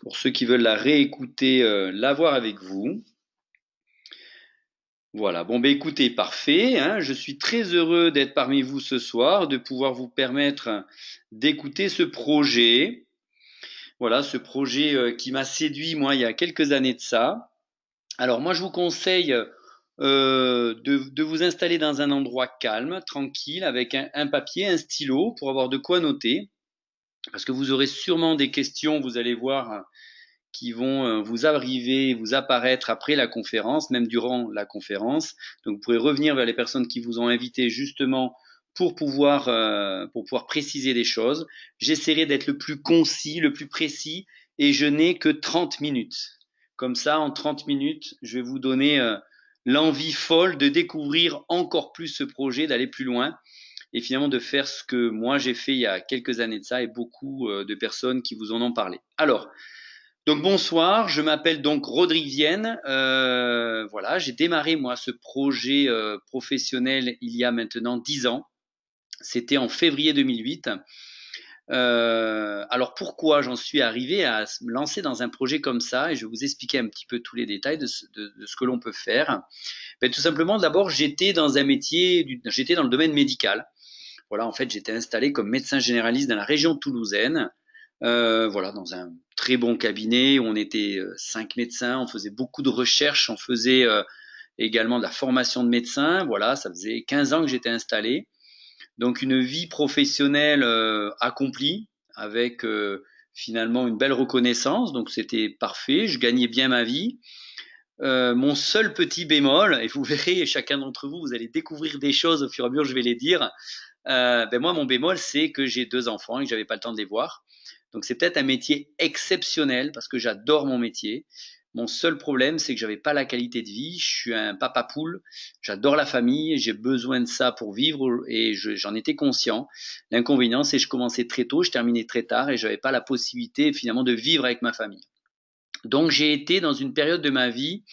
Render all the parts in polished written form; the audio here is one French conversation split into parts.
Pour ceux qui veulent la réécouter, la voir avec vous. Voilà, bon ben écoutez, parfait, hein, je suis très heureux d'être parmi vous ce soir, de pouvoir vous permettre d'écouter ce projet. Voilà, ce projet qui m'a séduit moi il y a quelques années de ça. Alors moi je vous conseille de vous installer dans un endroit calme, tranquille, avec un papier, un stylo pour avoir de quoi noter, parce que vous aurez sûrement des questions, vous allez voir, qui vont vous arriver, vous apparaître après la conférence, même durant la conférence. Donc vous pourrez revenir vers les personnes qui vous ont invité justement pour pouvoir préciser des choses. J'essaierai d'être le plus concis, le plus précis, et je n'ai que 30 minutes. Comme ça, en 30 minutes, je vais vous donner l'envie folle de découvrir encore plus ce projet, d'aller plus loin et finalement de faire ce que moi j'ai fait il y a quelques années de ça et beaucoup de personnes qui vous en ont parlé. Alors, donc bonsoir, je m'appelle donc Rodrigue Vienne. Voilà, j'ai démarré moi ce projet professionnel il y a maintenant 10 ans. C'était en février 2008. Alors pourquoi j'en suis arrivé à me lancer dans un projet comme ça, et je vais vous expliquer un petit peu tous les détails de ce que l'on peut faire. Ben, tout simplement, d'abord j'étais dans un métier, j'étais dans le domaine médical. Voilà, en fait j'étais installé comme médecin généraliste dans la région toulousaine. Voilà, dans un très bon cabinet où on était 5 médecins, on faisait beaucoup de recherches, on faisait également de la formation de médecins. Voilà, ça faisait 15 ans que j'étais installé. Donc une vie professionnelle accomplie avec finalement une belle reconnaissance. Donc c'était parfait, je gagnais bien ma vie. Mon seul petit bémol, et vous verrez, chacun d'entre vous, vous allez découvrir des choses au fur et à mesure, je vais les dire. Ben moi, mon bémol, c'est que j'ai 2 enfants et que j'avais pas le temps de les voir. Donc c'est peut-être un métier exceptionnel parce que j'adore mon métier. Mon seul problème, c'est que j'avais pas la qualité de vie. Je suis un papa poule. J'adore la famille. J'ai besoin de ça pour vivre et j'en étais conscient. L'inconvénient, c'est que je commençais très tôt, je terminais très tard et j'avais pas la possibilité finalement de vivre avec ma famille. Donc j'ai été dans une période de ma vie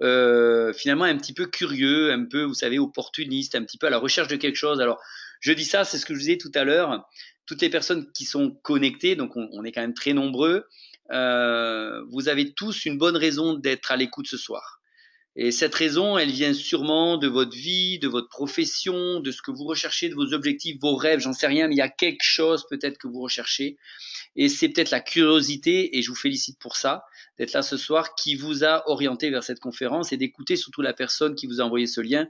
finalement un petit peu curieux, un peu, vous savez, opportuniste, un petit peu à la recherche de quelque chose. Alors, je dis ça, c'est ce que je vous disais tout à l'heure. Toutes les personnes qui sont connectées, donc on est quand même très nombreux, vous avez tous une bonne raison d'être à l'écoute ce soir. Et cette raison, elle vient sûrement de votre vie, de votre profession, de ce que vous recherchez, de vos objectifs, vos rêves, j'en sais rien, mais il y a quelque chose peut-être que vous recherchez. Et c'est peut-être la curiosité, et je vous félicite pour ça, d'être là ce soir, qui vous a orienté vers cette conférence et d'écouter surtout la personne qui vous a envoyé ce lien.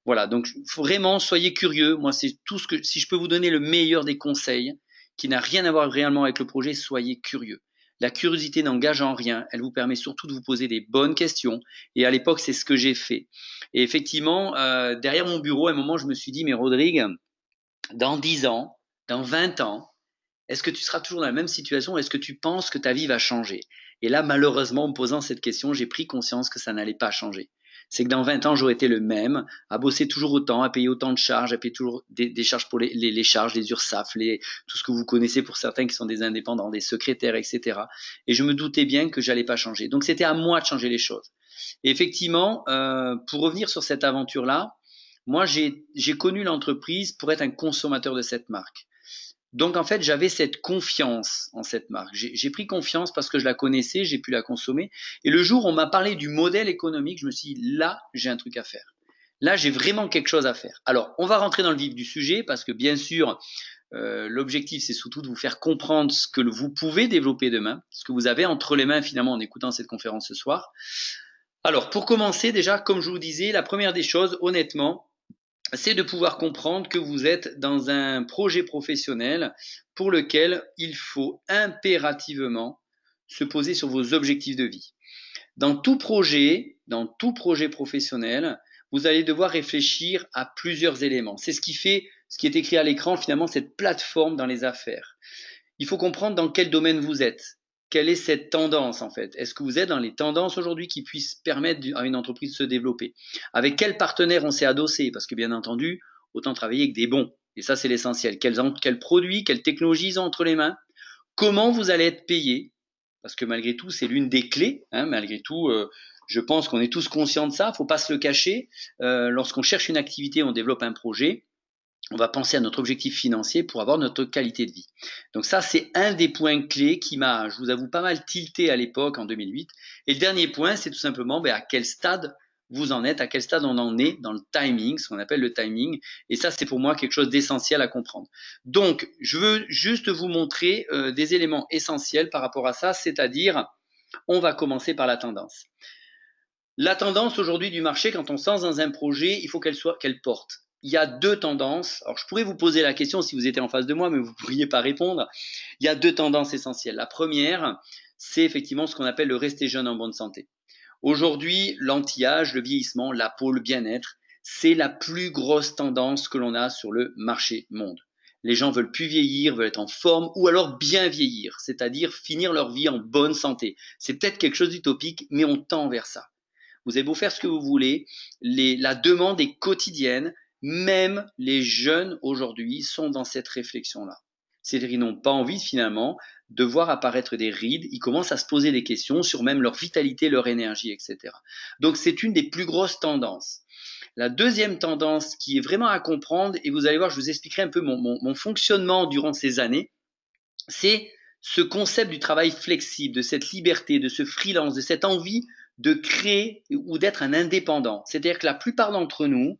Voilà, donc vraiment, soyez curieux. Moi, c'est tout ce que, si je peux vous donner le meilleur des conseils, qui n'a rien à voir réellement avec le projet, soyez curieux. La curiosité n'engage en rien, elle vous permet surtout de vous poser des bonnes questions. Et à l'époque, c'est ce que j'ai fait. Et effectivement, derrière mon bureau, à un moment, je me suis dit, mais Rodrigue, dans 10 ans, dans 20 ans, est-ce que tu seras toujours dans la même situation? Est-ce que tu penses que ta vie va changer? Et là, malheureusement, en me posant cette question, j'ai pris conscience que ça n'allait pas changer. C'est que dans 20 ans, j'aurais été le même, à bosser toujours autant, à payer autant de charges, à payer toujours des charges pour les charges, les URSSAF, tout ce que vous connaissez pour certains qui sont des indépendants, des secrétaires, etc. Et je me doutais bien que j'allais pas changer. Donc c'était à moi de changer les choses. Et effectivement, pour revenir sur cette aventure-là, moi j'ai connu l'entreprise pour être un consommateur de cette marque. Donc en fait, j'avais cette confiance en cette marque. J'ai pris confiance parce que je la connaissais, j'ai pu la consommer. Et le jour où on m'a parlé du modèle économique, je me suis dit, là, j'ai un truc à faire. Là, j'ai vraiment quelque chose à faire. Alors, on va rentrer dans le vif du sujet parce que bien sûr, l'objectif, c'est surtout de vous faire comprendre ce que vous pouvez développer demain, ce que vous avez entre les mains finalement en écoutant cette conférence ce soir. Alors, pour commencer, déjà, comme je vous disais, la première des choses, honnêtement, c'est de pouvoir comprendre que vous êtes dans un projet professionnel pour lequel il faut impérativement se poser sur vos objectifs de vie. Dans tout projet professionnel, vous allez devoir réfléchir à plusieurs éléments. C'est ce qui fait, ce qui est écrit à l'écran, finalement, cette plateforme dans les affaires. Il faut comprendre dans quel domaine vous êtes. Quelle est cette tendance en fait? Est-ce que vous êtes dans les tendances aujourd'hui qui puissent permettre à une entreprise de se développer? Avec quels partenaires on s'est adossé? Parce que bien entendu, autant travailler avec des bons. Et ça, c'est l'essentiel. Quels produits, quelles technologies ils ont entre les mains? Comment vous allez être payé? Parce que malgré tout, c'est l'une des clés. Hein, malgré tout, je pense qu'on est tous conscients de ça. Il ne faut pas se le cacher. Lorsqu'on cherche une activité, on développe un projet. on va penser à notre objectif financier pour avoir notre qualité de vie. Donc ça, c'est un des points clés qui m'a, je vous avoue, pas mal tilté à l'époque en 2008. Et le dernier point, c'est tout simplement à quel stade vous en êtes, à quel stade on en est dans le timing, ce qu'on appelle le timing. Et ça, c'est pour moi quelque chose d'essentiel à comprendre. Donc, je veux juste vous montrer des éléments essentiels par rapport à ça, c'est-à-dire, on va commencer par la tendance. La tendance aujourd'hui du marché, quand on se lance dans un projet, il faut qu'elle porte. Il y a deux tendances. Alors, je pourrais vous poser la question si vous étiez en face de moi, mais vous ne pourriez pas répondre. Il y a deux tendances essentielles. La première, c'est effectivement ce qu'on appelle le rester jeune en bonne santé. Aujourd'hui, l'anti-âge, le vieillissement, la peau, le bien-être, c'est la plus grosse tendance que l'on a sur le marché monde. Les gens veulent plus vieillir, veulent être en forme ou alors bien vieillir, c'est-à-dire finir leur vie en bonne santé. C'est peut-être quelque chose d'utopique, mais on tend vers ça. Vous avez beau faire ce que vous voulez, la demande est quotidienne, même les jeunes aujourd'hui sont dans cette réflexion-là. C'est-à-dire qu'ils n'ont pas envie finalement de voir apparaître des rides, ils commencent à se poser des questions sur même leur vitalité, leur énergie, etc. Donc c'est une des plus grosses tendances. La deuxième tendance qui est vraiment à comprendre, et vous allez voir, je vous expliquerai un peu mon fonctionnement durant ces années, c'est ce concept du travail flexible, de cette liberté, de ce freelance, de cette envie de créer ou d'être un indépendant. C'est-à-dire que la plupart d'entre nous,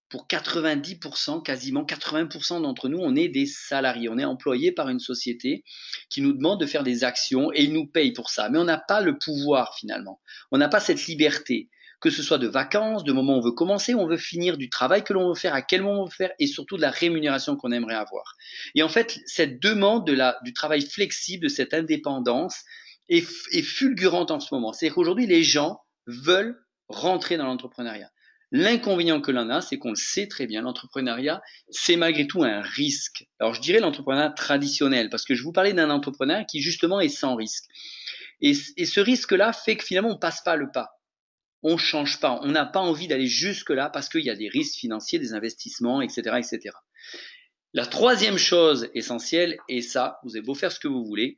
pour 90%, quasiment 80% d'entre nous, on est des salariés. On est employés par une société qui nous demande de faire des actions et ils nous payent pour ça. Mais on n'a pas le pouvoir finalement. On n'a pas cette liberté, que ce soit de vacances, de moment où on veut commencer, où on veut finir, du travail que l'on veut faire, à quel moment on veut faire et surtout de la rémunération qu'on aimerait avoir. Et en fait, cette demande du travail flexible, de cette indépendance est fulgurante en ce moment. C'est-à-dire qu'aujourd'hui, les gens veulent rentrer dans l'entrepreneuriat. L'inconvénient que l'on a, c'est qu'on le sait très bien, l'entrepreneuriat, c'est malgré tout un risque. Alors je dirais l'entrepreneuriat traditionnel, parce que je vous parlais d'un entrepreneur qui justement est sans risque. Et ce risque-là fait que finalement on passe pas le pas. On change pas, on n'a pas envie d'aller jusque-là parce qu'il y a des risques financiers, des investissements, etc., etc. La troisième chose essentielle, et ça, vous avez beau faire ce que vous voulez,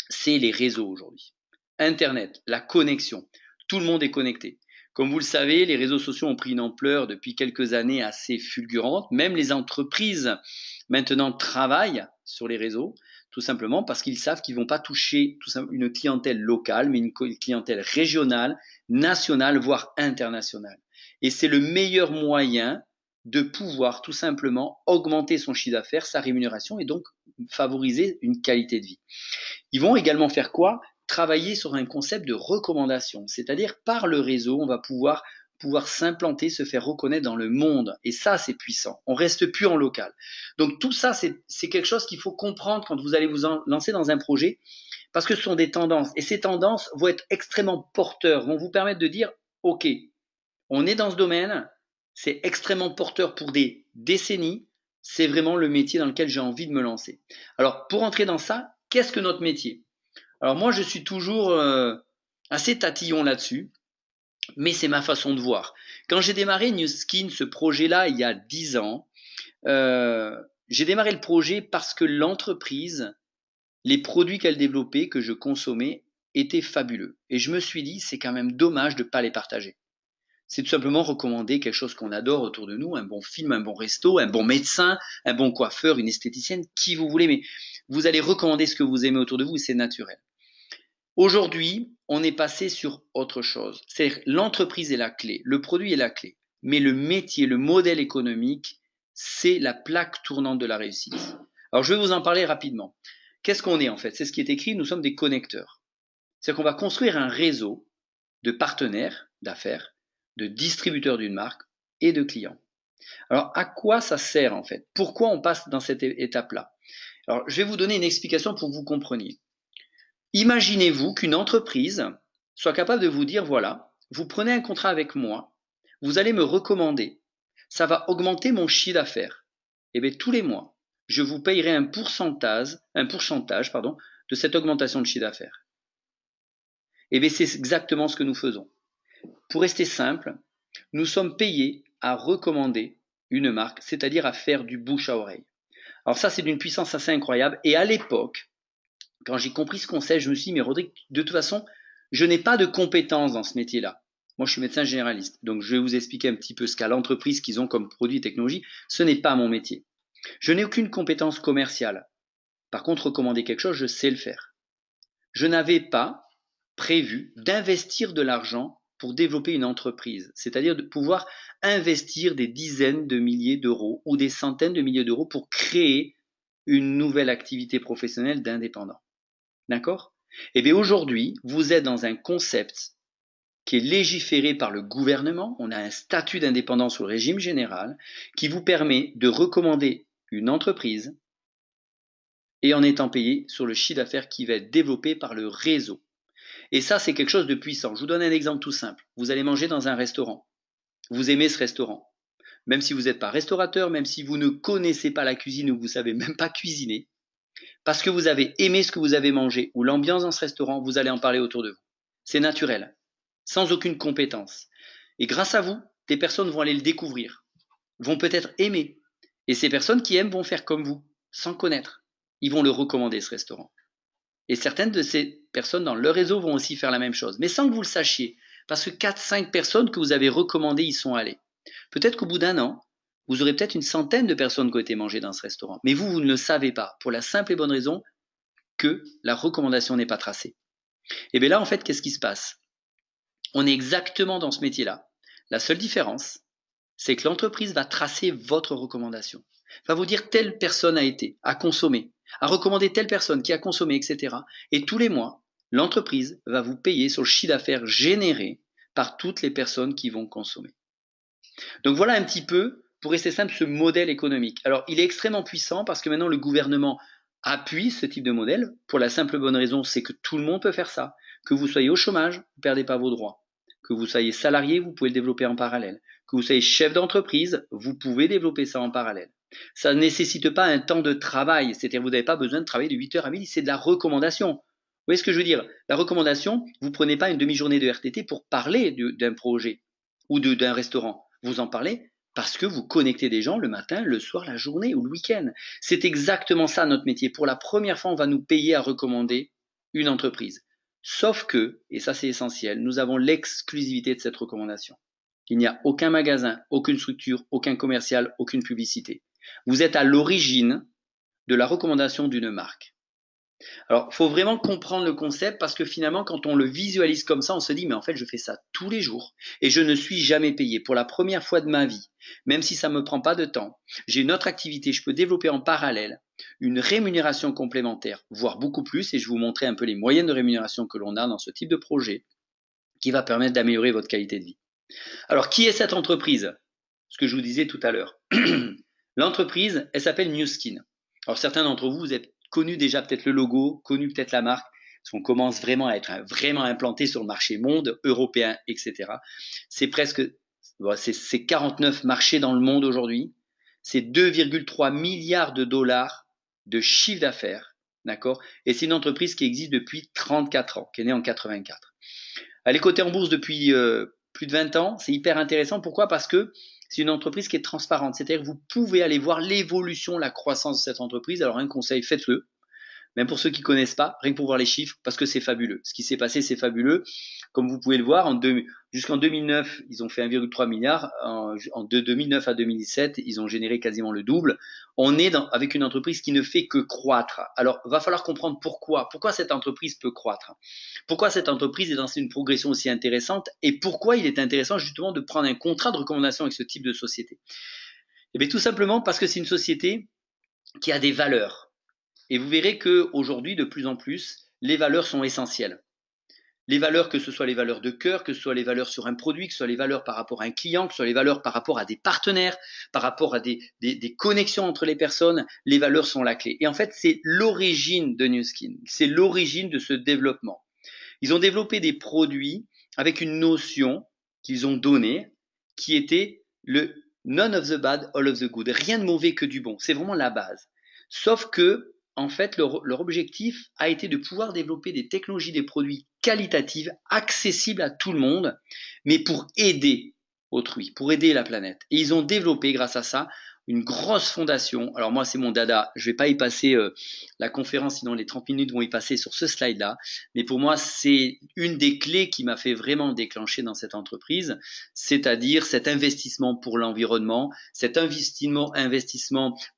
c'est les réseaux aujourd'hui. Internet, la connexion. Tout le monde est connecté. Comme vous le savez, les réseaux sociaux ont pris une ampleur depuis quelques années assez fulgurante. Même les entreprises maintenant travaillent sur les réseaux, tout simplement parce qu'ils savent qu'ils ne vont pas toucher une clientèle locale, mais une clientèle régionale, nationale, voire internationale. Et c'est le meilleur moyen de pouvoir tout simplement augmenter son chiffre d'affaires, sa rémunération et donc favoriser une qualité de vie. Ils vont également faire quoi? Travailler sur un concept de recommandation, c'est-à-dire par le réseau, on va pouvoir s'implanter, se faire reconnaître dans le monde. Et ça, c'est puissant. On reste plus en local. Donc tout ça, c'est quelque chose qu'il faut comprendre quand vous allez vous lancer dans un projet, parce que ce sont des tendances. Et ces tendances vont être extrêmement porteurs, vont vous permettre de dire, OK, on est dans ce domaine, c'est extrêmement porteur pour des décennies, c'est vraiment le métier dans lequel j'ai envie de me lancer. Alors, pour entrer dans ça, qu'est-ce que notre métier? Alors moi, je suis toujours assez tatillon là-dessus, mais c'est ma façon de voir. Quand j'ai démarré New Skin, ce projet-là, il y a 10 ans, j'ai démarré le projet parce que l'entreprise, les produits qu'elle développait, que je consommais, étaient fabuleux. Et je me suis dit, c'est quand même dommage de ne pas les partager. C'est tout simplement recommander quelque chose qu'on adore autour de nous, un bon film, un bon resto, un bon médecin, un bon coiffeur, une esthéticienne, qui vous voulez, mais vous allez recommander ce que vous aimez autour de vous et c'est naturel. Aujourd'hui, on est passé sur autre chose. C'est-à-dire l'entreprise est la clé, le produit est la clé, mais le métier, le modèle économique, c'est la plaque tournante de la réussite. Alors je vais vous en parler rapidement. Qu'est-ce qu'on est en fait? C'est ce qui est écrit, nous sommes des connecteurs. C'est-à-dire qu'on va construire un réseau de partenaires d'affaires, de distributeurs d'une marque et de clients. Alors, à quoi ça sert en fait? Pourquoi on passe dans cette étape-là? Alors, je vais vous donner une explication pour que vous compreniez. Imaginez-vous qu'une entreprise soit capable de vous dire, voilà, vous prenez un contrat avec moi, vous allez me recommander, ça va augmenter mon chiffre d'affaires. Et bien, tous les mois, je vous payerai un pourcentage de cette augmentation de chiffre d'affaires. Et bien, c'est exactement ce que nous faisons. Pour rester simple, nous sommes payés à recommander une marque, c'est-à-dire à faire du bouche à oreille. Alors ça, c'est d'une puissance assez incroyable. Et à l'époque, quand j'ai compris ce concept, je me suis dit, mais Rodrigue, de toute façon, je n'ai pas de compétences dans ce métier-là. Moi, je suis médecin généraliste. Donc, je vais vous expliquer un petit peu ce qu'a l'entreprise qu'ils ont comme produit et technologie. Ce n'est pas mon métier. Je n'ai aucune compétence commerciale. Par contre, recommander quelque chose, je sais le faire. Je n'avais pas prévu d'investir de l'argent pour développer une entreprise, c'est-à-dire de pouvoir investir des dizaines de milliers d'euros ou des centaines de milliers d'euros pour créer une nouvelle activité professionnelle d'indépendant. D'accord? Eh bien aujourd'hui, vous êtes dans un concept qui est légiféré par le gouvernement. On a un statut d'indépendant sous le régime général qui vous permet de recommander une entreprise et en étant payé sur le chiffre d'affaires qui va être développé par le réseau. Et ça, c'est quelque chose de puissant. Je vous donne un exemple tout simple. Vous allez manger dans un restaurant. Vous aimez ce restaurant. Même si vous n'êtes pas restaurateur, même si vous ne connaissez pas la cuisine ou vous ne savez même pas cuisiner, parce que vous avez aimé ce que vous avez mangé ou l'ambiance dans ce restaurant, vous allez en parler autour de vous. C'est naturel, sans aucune compétence. Et grâce à vous, des personnes vont aller le découvrir, vont peut-être aimer. Et ces personnes qui aiment vont faire comme vous, sans connaître. Ils vont le recommander, ce restaurant. Et certaines de ces personnes dans leur réseau vont aussi faire la même chose, mais sans que vous le sachiez, parce que 4-5 personnes que vous avez recommandées y sont allées. Peut-être qu'au bout d'un an, vous aurez peut-être une centaine de personnes qui ont été mangées dans ce restaurant, mais vous ne le savez pas, pour la simple et bonne raison que la recommandation n'est pas tracée. Et bien là, en fait, qu'est-ce qui se passe? On est exactement dans ce métier-là. La seule différence, c'est que l'entreprise va tracer votre recommandation. Va vous dire telle personne a consommé, a recommandé telle personne qui a consommé, etc. Et tous les mois, l'entreprise va vous payer sur le chiffre d'affaires généré par toutes les personnes qui vont consommer. Donc voilà un petit peu, pour rester simple, ce modèle économique. Alors il est extrêmement puissant parce que maintenant le gouvernement appuie ce type de modèle pour la simple bonne raison, c'est que tout le monde peut faire ça. Que vous soyez au chômage, vous ne perdez pas vos droits. Que vous soyez salarié, vous pouvez le développer en parallèle. Que vous soyez chef d'entreprise, vous pouvez développer ça en parallèle. Ça ne nécessite pas un temps de travail, c'est-à-dire vous n'avez pas besoin de travailler de 8h à midi, c'est de la recommandation. Vous voyez ce que je veux dire? La recommandation, vous ne prenez pas une demi-journée de RTT pour parler d'un projet ou d'un restaurant. Vous en parlez parce que vous connectez des gens le matin, le soir, la journée ou le week-end. C'est exactement ça notre métier. Pour la première fois, on va nous payer à recommander une entreprise. Sauf que, et ça c'est essentiel, nous avons l'exclusivité de cette recommandation. Il n'y a aucun magasin, aucune structure, aucun commercial, aucune publicité. Vous êtes à l'origine de la recommandation d'une marque. Alors, il faut vraiment comprendre le concept parce que finalement, quand on le visualise comme ça, on se dit, mais en fait, je fais ça tous les jours et je ne suis jamais payé pour la première fois de ma vie, même si ça ne me prend pas de temps. J'ai une autre activité, je peux développer en parallèle une rémunération complémentaire, voire beaucoup plus, et je vais vous montrer un peu les moyennes de rémunération que l'on a dans ce type de projet qui va permettre d'améliorer votre qualité de vie. Alors, qui est cette entreprise? Ce que je vous disais tout à l'heure. L'entreprise, elle s'appelle New Skin. Alors, certains d'entre vous, vous êtes connu déjà peut-être le logo, connu peut-être la marque, parce qu'on commence vraiment à être vraiment implanté sur le marché monde, européen, etc. C'est presque, c'est 49 marchés dans le monde aujourd'hui. C'est 2,3 milliards de dollars de chiffre d'affaires, d'accord? Et c'est une entreprise qui existe depuis 34 ans, qui est née en 84. Elle est cotée en bourse depuis plus de 20 ans. C'est hyper intéressant. Pourquoi? Parce que c'est une entreprise qui est transparente. C'est-à-dire que vous pouvez aller voir l'évolution, la croissance de cette entreprise. Alors un conseil, faites-le. Même pour ceux qui ne connaissent pas, rien que pour voir les chiffres, parce que c'est fabuleux. Ce qui s'est passé, c'est fabuleux. Comme vous pouvez le voir, jusqu'en 2009, ils ont fait 1,3 milliard. De 2009 à 2017, ils ont généré quasiment le double. On est avec une entreprise qui ne fait que croître. Alors, va falloir comprendre pourquoi. Pourquoi cette entreprise peut croître? Pourquoi cette entreprise est dans une progression aussi intéressante? Et pourquoi il est intéressant justement de prendre un contrat de recommandation avec ce type de société? Eh bien, tout simplement parce que c'est une société qui a des valeurs. Et vous verrez qu'aujourd'hui, de plus en plus, les valeurs sont essentielles. Les valeurs, que ce soit les valeurs de cœur, que ce soit les valeurs sur un produit, que ce soit les valeurs par rapport à un client, que ce soit les valeurs par rapport à des partenaires, par rapport à des connexions entre les personnes, les valeurs sont la clé. Et en fait, c'est l'origine de New Skin, c'est l'origine de ce développement. Ils ont développé des produits avec une notion qu'ils ont donnée, qui était le none of the bad, all of the good. Rien de mauvais que du bon. C'est vraiment la base. Sauf que, en fait, leur objectif a été de pouvoir développer des technologies, des produits qualitatifs, accessibles à tout le monde, mais pour aider autrui, pour aider la planète. Et ils ont développé, grâce à ça, une grosse fondation. Alors moi, c'est mon dada. Je vais pas y passer la conférence, sinon les 30 minutes vont y passer sur ce slide-là. Mais pour moi, c'est une des clés qui m'a fait vraiment déclencher dans cette entreprise, c'est-à-dire cet investissement pour l'environnement, cet investissement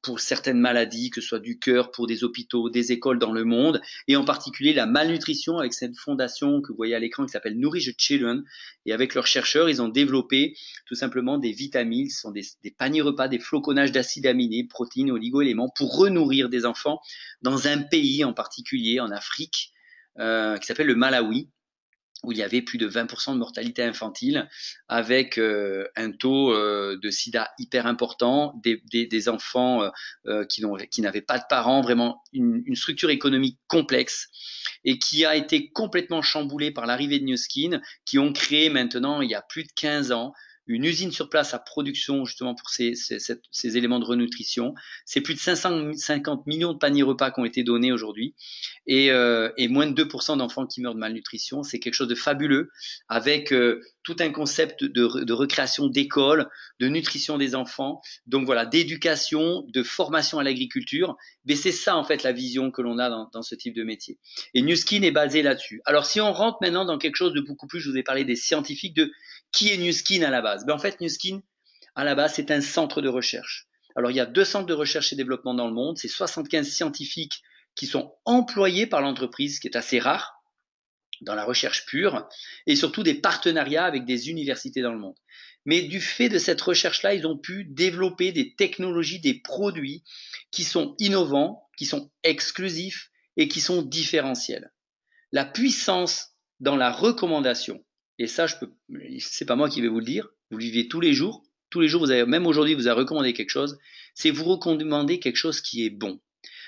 pour certaines maladies, que ce soit du cœur, pour des hôpitaux, des écoles dans le monde, et en particulier la malnutrition avec cette fondation que vous voyez à l'écran qui s'appelle Nourish Children. Et avec leurs chercheurs, ils ont développé tout simplement des vitamines, ce sont des paniers repas, des floconnages d'acides aminés, protéines, oligo-éléments pour renourrir des enfants dans un pays en particulier, en Afrique, qui s'appelle le Malawi, où il y avait plus de 20% de mortalité infantile, avec un taux de sida hyper important, des enfants qui n'avaient pas de parents, vraiment une structure économique complexe, et qui a été complètement chamboulée par l'arrivée de New Skin, qui ont créé maintenant, il y a plus de 15 ans, une usine sur place à production justement pour ces éléments de renutrition. C'est plus de 550 millions de paniers repas qui ont été donnés aujourd'hui et moins de 2% d'enfants qui meurent de malnutrition. C'est quelque chose de fabuleux avec tout un concept de recréation d'écoles, de nutrition des enfants, donc voilà, d'éducation, de formation à l'agriculture. Mais c'est ça en fait la vision que l'on a dans ce type de métier. Et New Skin est basé là-dessus. Alors si on rentre maintenant dans quelque chose de beaucoup plus, je vous ai parlé des scientifiques, de qui est New Skin à la base. En fait, New Skin à la base c'est un centre de recherche. Alors il y a 2 centres de recherche et développement dans le monde, c'est 75 scientifiques qui sont employés par l'entreprise, ce qui est assez rare dans la recherche pure, et surtout des partenariats avec des universités dans le monde. Mais du fait de cette recherche-là, ils ont pu développer des technologies, des produits qui sont innovants, qui sont exclusifs et qui sont différentiels. La puissance dans la recommandation, et ça, c'est pas moi qui vais vous le dire, vous le vivez tous les jours, même aujourd'hui, vous avez recommandé quelque chose, c'est vous recommander quelque chose qui est bon.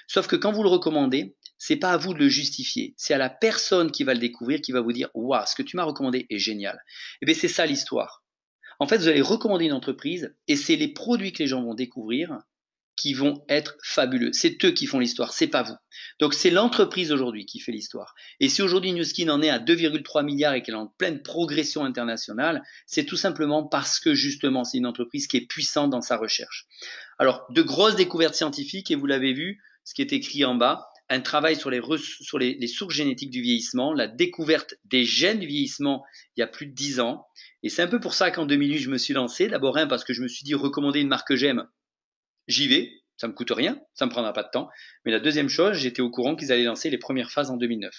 Sauf que quand vous le recommandez, c'est pas à vous de le justifier, c'est à la personne qui va le découvrir, qui va vous dire « Waouh, ce que tu m'as recommandé est génial ». Et bien c'est ça l'histoire. En fait, vous allez recommander une entreprise et c'est les produits que les gens vont découvrir qui vont être fabuleux. C'est eux qui font l'histoire, c'est pas vous. Donc c'est l'entreprise aujourd'hui qui fait l'histoire. Et si aujourd'hui New Skin en est à 2,3 milliards et qu'elle est en pleine progression internationale, c'est tout simplement parce que justement c'est une entreprise qui est puissante dans sa recherche. Alors de grosses découvertes scientifiques, et vous l'avez vu, ce qui est écrit en bas, un travail sur les sources génétiques du vieillissement, la découverte des gènes du vieillissement il y a plus de 10 ans. Et c'est un peu pour ça qu'en 2008, je me suis lancé. D'abord, parce que je me suis dit, recommander une marque que j'aime, j'y vais, ça me coûte rien, ça me prendra pas de temps. Mais la deuxième chose, j'étais au courant qu'ils allaient lancer les premières phases en 2009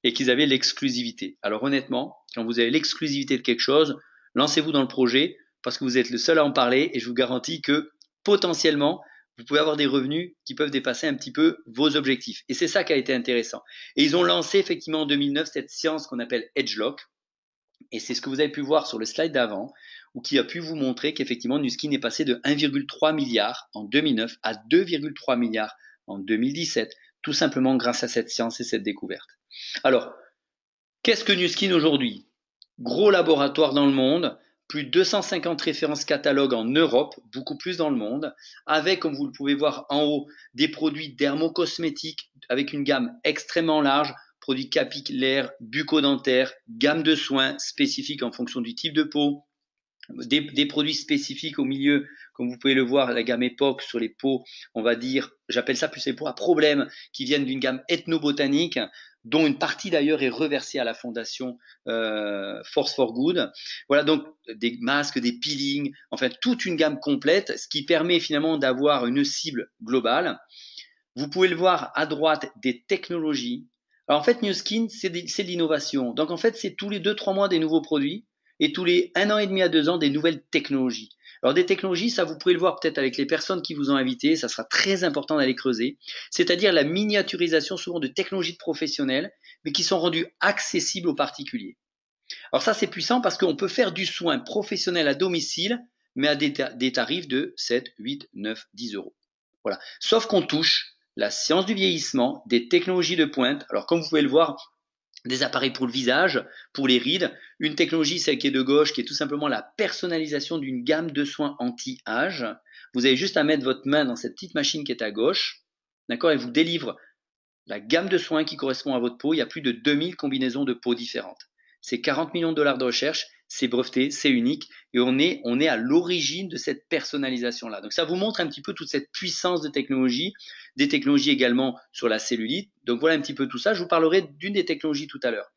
et qu'ils avaient l'exclusivité. Alors honnêtement, quand vous avez l'exclusivité de quelque chose, lancez-vous dans le projet parce que vous êtes le seul à en parler et je vous garantis que potentiellement, vous pouvez avoir des revenus qui peuvent dépasser un petit peu vos objectifs. Et c'est ça qui a été intéressant. Et ils ont lancé effectivement en 2009 cette science qu'on appelle EdgeLock. Et c'est ce que vous avez pu voir sur le slide d'avant, ou qui a pu vous montrer qu'effectivement New Skin est passé de 1,3 milliard en 2009 à 2,3 milliards en 2017, tout simplement grâce à cette science et cette découverte. Alors, qu'est-ce que New Skin aujourd'hui? Gros laboratoire dans le monde, plus de 250 références catalogues en Europe, beaucoup plus dans le monde, avec, comme vous le pouvez voir en haut, des produits dermocosmétiques avec une gamme extrêmement large, produits capillaires, bucco-dentaires, gamme de soins spécifiques en fonction du type de peau, des produits spécifiques au milieu, comme vous pouvez le voir, la gamme Époque sur les peaux, on va dire, j'appelle ça plus les peaux à problème, qui viennent d'une gamme ethnobotanique, dont une partie d'ailleurs est reversée à la fondation Force for Good. Voilà, donc des masques, des peelings, enfin toute une gamme complète, ce qui permet finalement d'avoir une cible globale. Vous pouvez le voir à droite, des technologies. Alors en fait, New Skin, c'est de l'innovation. Donc en fait, c'est tous les 2-3 mois des nouveaux produits et tous les 1 an et demi à 2 ans des nouvelles technologies. Alors des technologies, ça vous pouvez le voir peut-être avec les personnes qui vous ont invité, ça sera très important d'aller creuser, c'est-à-dire la miniaturisation souvent de technologies de professionnels, mais qui sont rendues accessibles aux particuliers. Alors ça c'est puissant parce qu'on peut faire du soin professionnel à domicile, mais à des tarifs de 7, 8, 9, 10 euros. Voilà. Sauf qu'on touche la science du vieillissement, des technologies de pointe. Alors comme vous pouvez le voir, des appareils pour le visage, pour les rides, une technologie, celle qui est de gauche, qui est tout simplement la personnalisation d'une gamme de soins anti-âge. Vous avez juste à mettre votre main dans cette petite machine qui est à gauche, d'accord, et vous délivre la gamme de soins qui correspond à votre peau. Il y a plus de 2000 combinaisons de peau différentes. C'est 40 millions de dollars de recherche, c'est breveté, c'est unique, et on est à l'origine de cette personnalisation-là. Donc ça vous montre un petit peu toute cette puissance de technologie, des technologies également sur la cellulite. Donc voilà un petit peu tout ça. Je vous parlerai d'une des technologies tout à l'heure.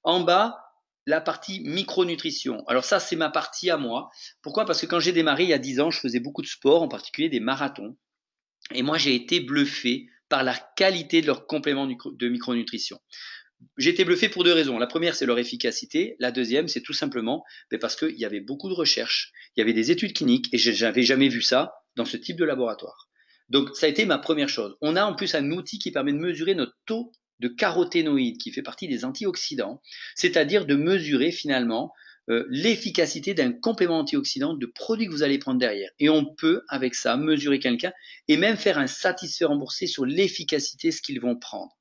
En bas, la partie micronutrition. Alors ça, c'est ma partie à moi. Pourquoi? Parce que quand j'ai démarré il y a 10 ans, je faisais beaucoup de sport, en particulier des marathons. Et moi, j'ai été bluffé par la qualité de leurs compléments de micronutrition. J'ai été bluffé pour deux raisons. La première, c'est leur efficacité. La deuxième, c'est tout simplement parce qu'il y avait beaucoup de recherches, il y avait des études cliniques et je n'avais jamais vu ça dans ce type de laboratoire. Donc, ça a été ma première chose. On a en plus un outil qui permet de mesurer notre taux de caroténoïdes, qui fait partie des antioxydants, c'est-à-dire de mesurer finalement l'efficacité d'un complément antioxydant de produit que vous allez prendre derrière. Et on peut, avec ça, mesurer quelqu'un et même faire un satisfait remboursé sur l'efficacité de ce qu'ils vont prendre.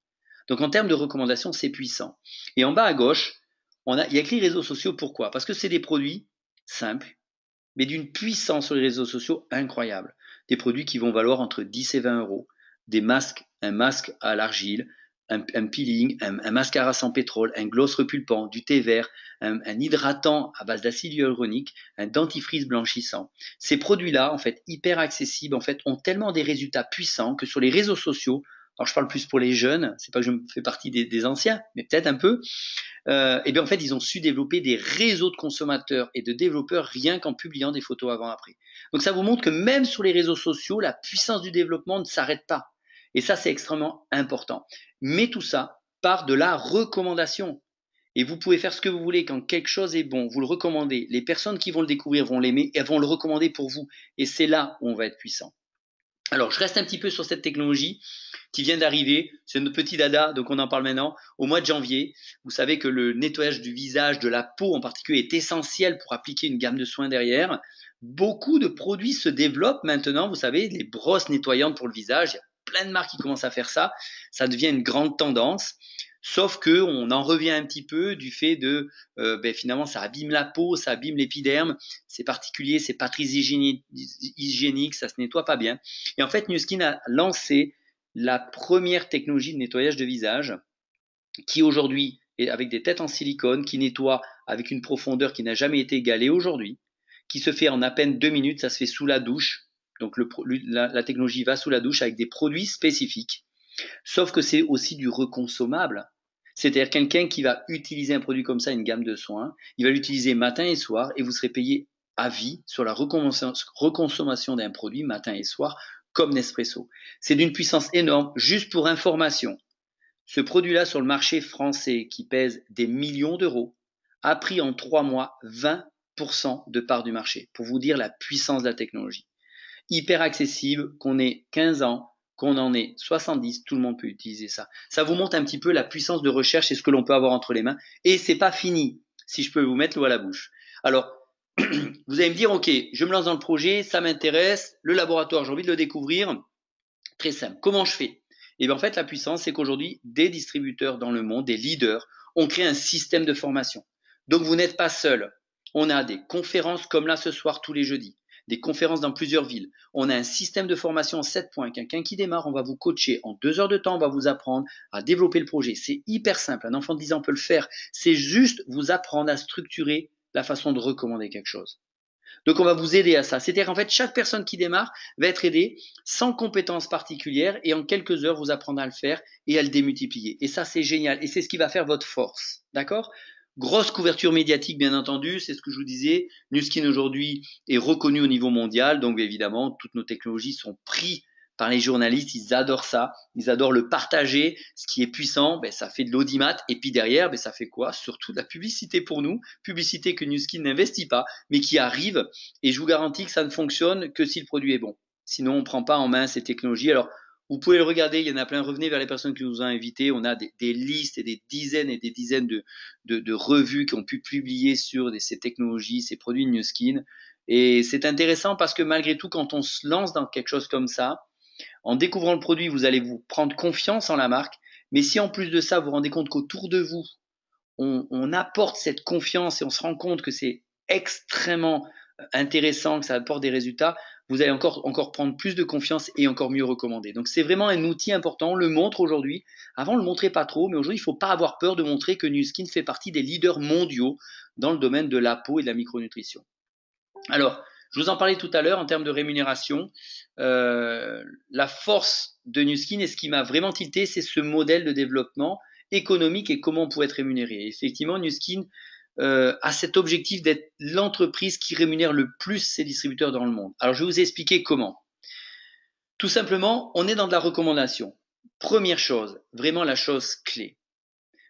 Donc en termes de recommandations, c'est puissant. Et en bas à gauche, il y a écrit réseaux sociaux. Pourquoi? Parce que c'est des produits simples, mais d'une puissance sur les réseaux sociaux incroyable. Des produits qui vont valoir entre 10 et 20 euros. Des masques, un masque à l'argile, un peeling, un mascara sans pétrole, un gloss repulpant, du thé vert, un hydratant à base d'acide hyaluronique, un dentifrice blanchissant. Ces produits-là, en fait, hyper accessibles, en fait, ont tellement des résultats puissants que sur les réseaux sociaux, alors je parle plus pour les jeunes, c'est pas que je fais partie des anciens, mais peut-être un peu, et bien en fait ils ont su développer des réseaux de consommateurs et de développeurs rien qu'en publiant des photos avant-après. Donc ça vous montre que même sur les réseaux sociaux, la puissance du développement ne s'arrête pas. Et ça c'est extrêmement important. Mais tout ça part de la recommandation. Et vous pouvez faire ce que vous voulez quand quelque chose est bon, vous le recommandez. Les personnes qui vont le découvrir vont l'aimer et elles vont le recommander pour vous. Et c'est là où on va être puissant. Alors je reste un petit peu sur cette technologie qui vient d'arriver. C'est notre petit dada, donc on en parle maintenant. Au mois de janvier, vous savez que le nettoyage du visage, de la peau en particulier, est essentiel pour appliquer une gamme de soins derrière. Beaucoup de produits se développent maintenant. Vous savez, les brosses nettoyantes pour le visage, il y a plein de marques qui commencent à faire ça. Ça devient une grande tendance. Sauf que on en revient un petit peu du fait de finalement ça abîme la peau, ça abîme l'épiderme, c'est particulier, c'est pas très hygiénique, ça se nettoie pas bien. Et en fait, Nu Skin a lancé la première technologie de nettoyage de visage qui aujourd'hui est avec des têtes en silicone, qui nettoie avec une profondeur qui n'a jamais été égalée aujourd'hui, qui se fait en à peine 2 minutes, ça se fait sous la douche. Donc la technologie va sous la douche avec des produits spécifiques. Sauf que c'est aussi du reconsommable. C'est-à-dire quelqu'un qui va utiliser un produit comme ça, une gamme de soins, il va l'utiliser matin et soir et vous serez payé à vie sur la reconsommation d'un produit matin et soir comme Nespresso. C'est d'une puissance énorme. Juste pour information, ce produit-là sur le marché français qui pèse des millions d'euros a pris en 3 mois 20% de part du marché. Pour vous dire la puissance de la technologie. Hyper accessible, qu'on ait 15 ans, qu'on en ait 70, tout le monde peut utiliser ça. Ça vous montre un petit peu la puissance de recherche et ce que l'on peut avoir entre les mains. Et c'est pas fini, si je peux vous mettre l'eau à la bouche. Alors, vous allez me dire, ok, je me lance dans le projet, ça m'intéresse, le laboratoire, j'ai envie de le découvrir. Très simple. Comment je fais? Et bien en fait, la puissance, c'est qu'aujourd'hui, des distributeurs dans le monde, des leaders, ont créé un système de formation. Donc vous n'êtes pas seul. On a des conférences comme là ce soir tous les jeudis, des conférences dans plusieurs villes. On a un système de formation en 7 points. Quelqu'un qui démarre, on va vous coacher. En 2 heures de temps, on va vous apprendre à développer le projet. C'est hyper simple. Un enfant de 10 ans peut le faire. C'est juste vous apprendre à structurer la façon de recommander quelque chose. Donc on va vous aider à ça. C'est-à-dire qu'en fait, chaque personne qui démarre va être aidée sans compétences particulières et en quelques heures, vous apprendre à le faire et à le démultiplier. Et ça, c'est génial. Et c'est ce qui va faire votre force. D'accord? Grosse couverture médiatique, bien entendu, c'est ce que je vous disais. Nu Skin aujourd'hui est reconnu au niveau mondial, donc évidemment, toutes nos technologies sont prises par les journalistes, ils adorent ça, ils adorent le partager, ce qui est puissant, ben, ça fait de l'audimat, et puis derrière, ben, ça fait quoi? Surtout de la publicité pour nous, publicité que Nu Skin n'investit pas, mais qui arrive, et je vous garantis que ça ne fonctionne que si le produit est bon. Sinon, on ne prend pas en main ces technologies. Alors, vous pouvez le regarder, il y en a plein. Revenez vers les personnes qui nous ont invités. On a des listes et des dizaines de revues qui ont pu publier sur ces technologies, ces produits de Nu Skin. Et c'est intéressant parce que malgré tout, quand on se lance dans quelque chose comme ça, en découvrant le produit, vous allez vous prendre confiance en la marque. Mais si en plus de ça, vous vous rendez compte qu'autour de vous, on apporte cette confiance et on se rend compte que c'est extrêmement intéressant, que ça apporte des résultats, vous allez encore prendre plus de confiance et encore mieux recommander. Donc c'est vraiment un outil important, on le montre aujourd'hui. Avant, on le montrait pas trop, mais aujourd'hui, il ne faut pas avoir peur de montrer que Nu Skin fait partie des leaders mondiaux dans le domaine de la peau et de la micronutrition. Alors, je vous en parlais tout à l'heure en termes de rémunération. La force de Nu Skin et ce qui m'a vraiment tilté, c'est ce modèle de développement économique et comment on pourrait être rémunéré. Et effectivement, Nu Skin a cet objectif d'être l'entreprise qui rémunère le plus ses distributeurs dans le monde. Alors, je vais vous expliquer comment. Tout simplement, on est dans de la recommandation. Première chose, vraiment la chose clé.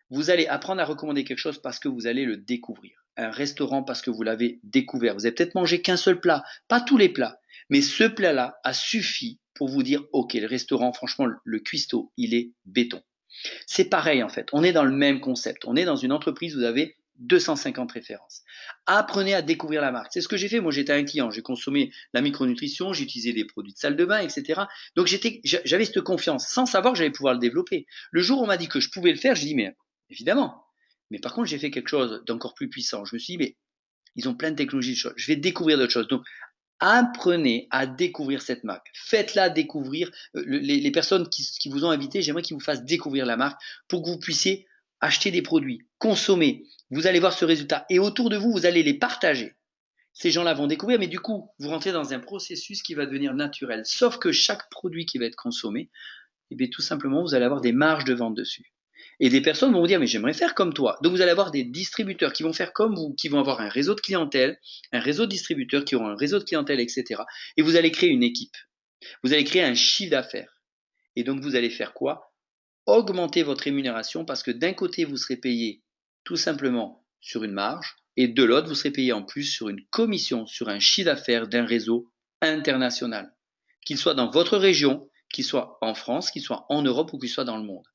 Vous allez apprendre à recommander quelque chose parce que vous allez le découvrir. Un restaurant parce que vous l'avez découvert. Vous avez peut-être mangé qu'un seul plat, pas tous les plats, mais ce plat-là a suffi pour vous dire, ok, le restaurant, franchement, le cuistot, il est béton. C'est pareil en fait, on est dans le même concept. On est dans une entreprise où vous avez 250 références. Apprenez à découvrir la marque. C'est ce que j'ai fait. Moi, j'étais un client. J'ai consommé la micronutrition, j'ai utilisé des produits de salle de bain, etc. Donc, j'avais cette confiance sans savoir que j'allais pouvoir le développer. Le jour où on m'a dit que je pouvais le faire, j'ai dit, mais évidemment. Mais par contre, j'ai fait quelque chose d'encore plus puissant. Je me suis dit, mais ils ont plein de technologies, je vais découvrir d'autres choses. Donc, apprenez à découvrir cette marque. Faites-la découvrir. Les personnes qui vous ont invité, j'aimerais qu'ils vous fassent découvrir la marque pour que vous puissiez acheter des produits, consommer. Vous allez voir ce résultat. Et autour de vous, vous allez les partager. Ces gens-là vont découvrir, mais du coup, vous rentrez dans un processus qui va devenir naturel. Sauf que chaque produit qui va être consommé, eh bien, tout simplement, vous allez avoir des marges de vente dessus. Et des personnes vont vous dire, mais j'aimerais faire comme toi. Donc vous allez avoir des distributeurs qui vont faire comme vous, qui vont avoir un réseau de clientèle, un réseau de distributeurs qui auront un réseau de clientèle, etc. Et vous allez créer une équipe. Vous allez créer un chiffre d'affaires. Et donc vous allez faire quoi? Augmenter votre rémunération parce que d'un côté, vous serez payé tout simplement sur une marge et de l'autre, vous serez payé en plus sur une commission, sur un chiffre d'affaires d'un réseau international. Qu'il soit dans votre région, qu'il soit en France, qu'il soit en Europe ou qu'il soit dans le monde.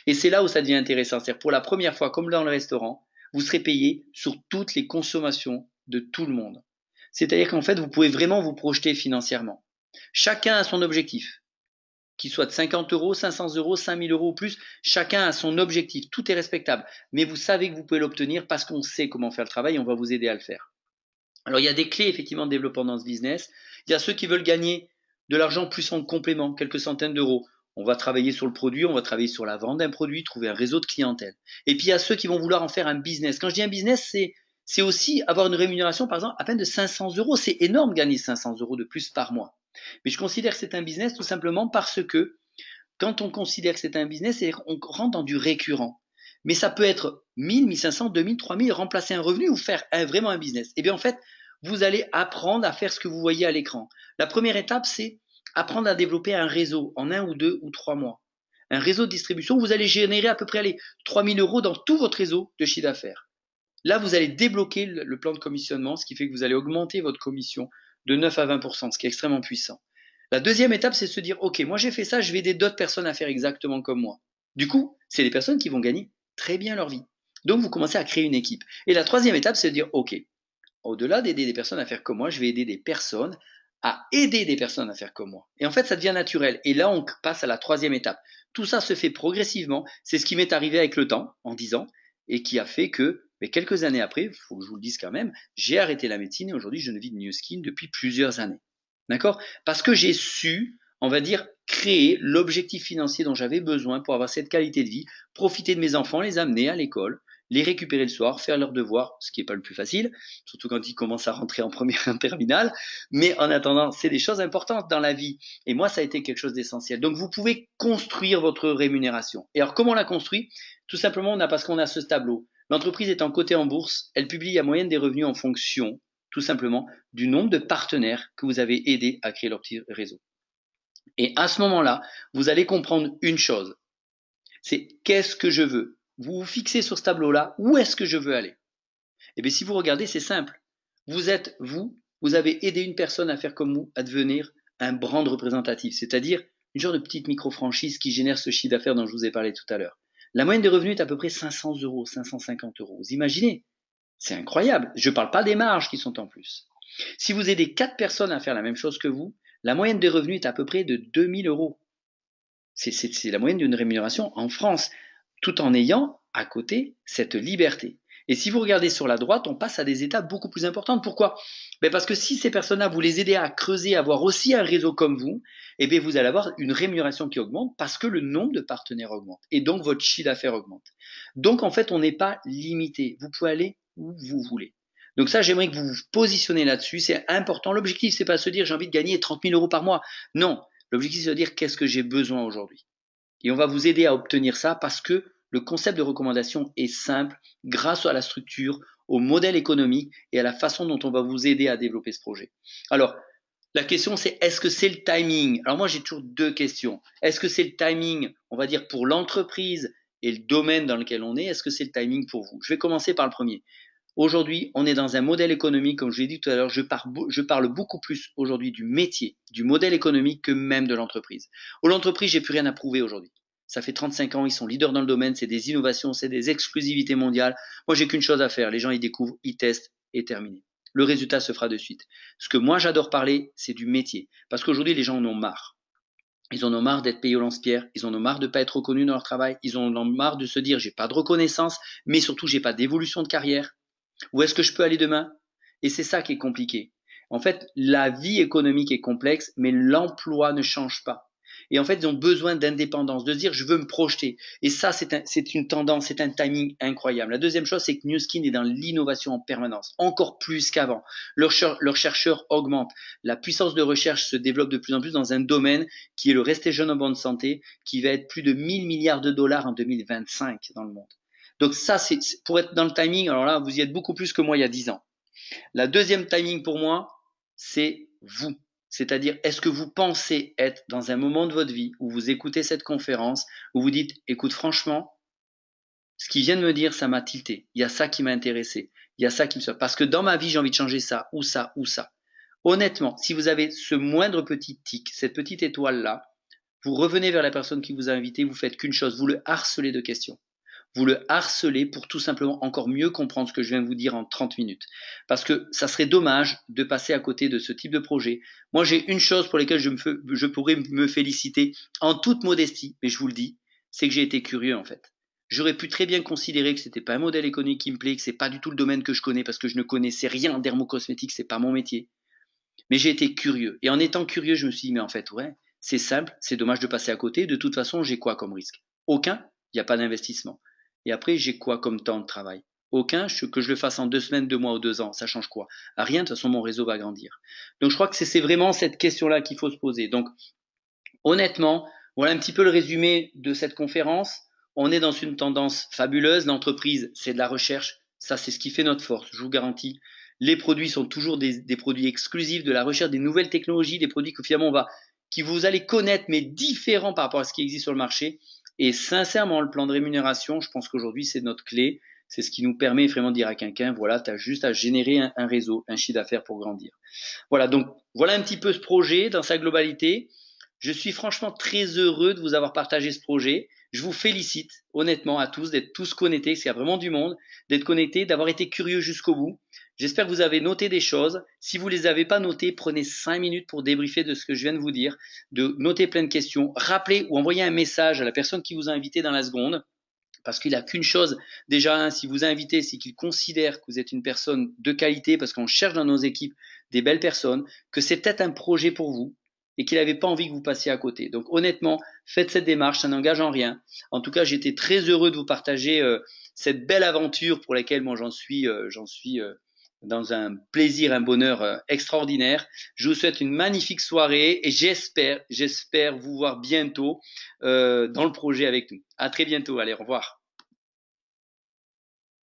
Et c'est là où ça devient intéressant. C'est-à-dire pour la première fois, comme dans le restaurant, vous serez payé sur toutes les consommations de tout le monde. C'est-à-dire qu'en fait, vous pouvez vraiment vous projeter financièrement. Chacun a son objectif. Qu'il soit de 50 euros, 500 euros, 5000 euros ou plus, chacun a son objectif. Tout est respectable. Mais vous savez que vous pouvez l'obtenir parce qu'on sait comment faire le travail et on va vous aider à le faire. Alors, il y a des clés effectivement de développement dans ce business. Il y a ceux qui veulent gagner de l'argent plus en complément, quelques centaines d'euros. On va travailler sur le produit, on va travailler sur la vente d'un produit, trouver un réseau de clientèle. Et puis il y a ceux qui vont vouloir en faire un business. Quand je dis un business, c'est aussi avoir une rémunération, par exemple, à peine de 500 euros. C'est énorme gagner 500 euros de plus par mois. Mais je considère que c'est un business tout simplement parce que quand on considère que c'est un business, on rentre dans du récurrent. Mais ça peut être 1000, 1500, 2000, 3000, remplacer un revenu ou faire vraiment un business. Et bien en fait, vous allez apprendre à faire ce que vous voyez à l'écran. La première étape, c'est apprendre à développer un réseau en 1 ou 2 ou 3 mois. Un réseau de distribution où vous allez générer à peu près 3000 euros dans tout votre réseau de chiffre d'affaires. Là, vous allez débloquer le plan de commissionnement, ce qui fait que vous allez augmenter votre commission de 9 à 20%, ce qui est extrêmement puissant. La deuxième étape, c'est de se dire, ok, moi j'ai fait ça, je vais aider d'autres personnes à faire exactement comme moi. Du coup, c'est des personnes qui vont gagner très bien leur vie. Donc, vous commencez à créer une équipe. Et la troisième étape, c'est de dire, ok, au-delà d'aider des personnes à faire comme moi, je vais aider des personnes à aider des personnes à faire comme moi. Et en fait, ça devient naturel. Et là, on passe à la troisième étape. Tout ça se fait progressivement. C'est ce qui m'est arrivé avec le temps, en 10 ans, et qui a fait que, mais quelques années après, il faut que je vous le dise quand même, j'ai arrêté la médecine et aujourd'hui, je ne vis de Nu Skin depuis plusieurs années. D'accord? Parce que j'ai su, on va dire, créer l'objectif financier dont j'avais besoin pour avoir cette qualité de vie, profiter de mes enfants, les amener à l'école, les récupérer le soir, faire leurs devoirs, ce qui n'est pas le plus facile, surtout quand ils commencent à rentrer en première en terminale. Mais en attendant, c'est des choses importantes dans la vie. Et moi, ça a été quelque chose d'essentiel. Donc, vous pouvez construire votre rémunération. Et alors, comment on la construit? Tout simplement, parce qu'on a ce tableau. L'entreprise étant cotée en bourse, elle publie la moyenne des revenus en fonction, tout simplement, du nombre de partenaires que vous avez aidés à créer leur petit réseau. Et à ce moment-là, vous allez comprendre une chose. C'est qu'est-ce que je veux? Vous vous fixez sur ce tableau-là, où est-ce que je veux aller? Et bien si vous regardez, c'est simple. Vous avez aidé une personne à faire comme vous, à devenir un brand représentatif, c'est-à-dire une genre de petite micro-franchise qui génère ce chiffre d'affaires dont je vous ai parlé tout à l'heure. La moyenne des revenus est à peu près 500 euros, 550 euros. Vous imaginez? C'est incroyable. Je ne parle pas des marges qui sont en plus. Si vous aidez 4 personnes à faire la même chose que vous, la moyenne des revenus est à peu près de 2000 euros. C'est la moyenne d'une rémunération en France, tout en ayant à côté cette liberté. Et si vous regardez sur la droite, on passe à des étapes beaucoup plus importantes. Pourquoi? Ben parce que si ces personnes-là, vous les aidez à creuser, à avoir aussi un réseau comme vous, eh bien vous allez avoir une rémunération qui augmente parce que le nombre de partenaires augmente et donc votre chiffre d'affaires augmente. Donc en fait, on n'est pas limité. Vous pouvez aller où vous voulez. Donc ça, j'aimerais que vous vous positionnez là-dessus. C'est important. L'objectif, c'est pas de se dire j'ai envie de gagner 30 000 euros par mois. Non. L'objectif, c'est de dire qu'est-ce que j'ai besoin aujourd'hui. Et on va vous aider à obtenir ça parce que le concept de recommandation est simple grâce à la structure, au modèle économique et à la façon dont on va vous aider à développer ce projet. Alors, la question c'est est-ce que c'est le timing? Alors moi j'ai toujours deux questions. Est-ce que c'est le timing, on va dire, pour l'entreprise et le domaine dans lequel on est? Est-ce que c'est le timing pour vous? Je vais commencer par le premier. Aujourd'hui, on est dans un modèle économique, comme je l'ai dit tout à l'heure, je parle beaucoup plus aujourd'hui du métier, du modèle économique que même de l'entreprise. L'entreprise, j'ai plus rien à prouver aujourd'hui. Ça fait 35 ans, ils sont leaders dans le domaine, c'est des innovations, c'est des exclusivités mondiales. Moi, j'ai qu'une chose à faire. Les gens, ils découvrent, ils testent et terminé. Le résultat se fera de suite. Ce que moi, j'adore parler, c'est du métier. Parce qu'aujourd'hui, les gens en ont marre. Ils en ont marre d'être payés au lance-pierre, ils en ont marre de ne pas être reconnus dans leur travail, ils en ont marre de se dire j'ai pas de reconnaissance, mais surtout j'ai pas d'évolution de carrière. Où est-ce que je peux aller demain? Et c'est ça qui est compliqué. En fait, la vie économique est complexe, mais l'emploi ne change pas. Et en fait, ils ont besoin d'indépendance, de se dire je veux me projeter. Et ça, c'est une tendance, c'est un timing incroyable. La deuxième chose, c'est que New Skin est dans l'innovation en permanence, encore plus qu'avant. Leurs chercheurs augmentent. La puissance de recherche se développe de plus en plus dans un domaine qui est le rester jeune en bonne santé, qui va être plus de 1000 milliards de dollars en 2025 dans le monde. Donc ça, c'est pour être dans le timing, alors là, vous y êtes beaucoup plus que moi il y a 10 ans. La deuxième timing pour moi, c'est vous. C'est-à-dire, est-ce que vous pensez être dans un moment de votre vie où vous écoutez cette conférence, où vous dites, écoute, franchement, ce qu'il vient de me dire, ça m'a tilté. Il y a ça qui m'a intéressé. Il y a ça qui me... Parce que dans ma vie, j'ai envie de changer ça, ou ça, ou ça. Honnêtement, si vous avez ce moindre petit tic, cette petite étoile-là, vous revenez vers la personne qui vous a invité, vous faites qu'une chose, vous le harcelez de questions. Vous le harcelez pour tout simplement encore mieux comprendre ce que je viens de vous dire en 30 minutes. Parce que ça serait dommage de passer à côté de ce type de projet. Moi, j'ai une chose pour laquelle je pourrais me féliciter en toute modestie, mais je vous le dis, c'est que j'ai été curieux en fait. J'aurais pu très bien considérer que c'était pas un modèle économique qui me plaît, que c'est pas du tout le domaine que je connais parce que je ne connaissais rien en dermocosmétique, c'est pas mon métier. Mais j'ai été curieux. Et en étant curieux, je me suis dit, mais en fait, ouais, c'est simple, c'est dommage de passer à côté. De toute façon, j'ai quoi comme risque? Aucun, il n'y a pas d'investissement. Et après, j'ai quoi comme temps de travail? Aucun, que je le fasse en 2 semaines, 2 mois ou 2 ans, ça change quoi? Rien, de toute façon, mon réseau va grandir. Donc, je crois que c'est vraiment cette question-là qu'il faut se poser. Donc, honnêtement, voilà un petit peu le résumé de cette conférence. On est dans une tendance fabuleuse. L'entreprise, c'est de la recherche. Ça, c'est ce qui fait notre force, je vous garantis. Les produits sont toujours des produits exclusifs, de la recherche, des nouvelles technologies, des produits que finalement qui vous allez connaître, mais différents par rapport à ce qui existe sur le marché. Et sincèrement, le plan de rémunération, je pense qu'aujourd'hui, c'est notre clé. C'est ce qui nous permet vraiment de dire à quelqu'un, voilà, tu as juste à générer un réseau, un chiffre d'affaires pour grandir. Voilà, donc voilà un petit peu ce projet dans sa globalité. Je suis franchement très heureux de vous avoir partagé ce projet. Je vous félicite honnêtement à tous d'être tous connectés, parce qu'il y a vraiment du monde, d'être connectés, d'avoir été curieux jusqu'au bout. J'espère que vous avez noté des choses. Si vous ne les avez pas notées, prenez 5 minutes pour débriefer de ce que je viens de vous dire, de noter plein de questions, rappelez ou envoyez un message à la personne qui vous a invité dans la seconde. Parce qu'il n'a qu'une chose, déjà, si vous invitez, c'est qu'il considère que vous êtes une personne de qualité, parce qu'on cherche dans nos équipes des belles personnes, que c'est peut-être un projet pour vous, et qu'il n'avait pas envie que vous passiez à côté. Donc honnêtement, faites cette démarche, ça n'engage en rien. En tout cas, j'étais très heureux de vous partager cette belle aventure pour laquelle moi j'en suis dans un plaisir, un bonheur extraordinaire. Je vous souhaite une magnifique soirée et j'espère vous voir bientôt dans le projet avec nous. À très bientôt. Allez, au revoir.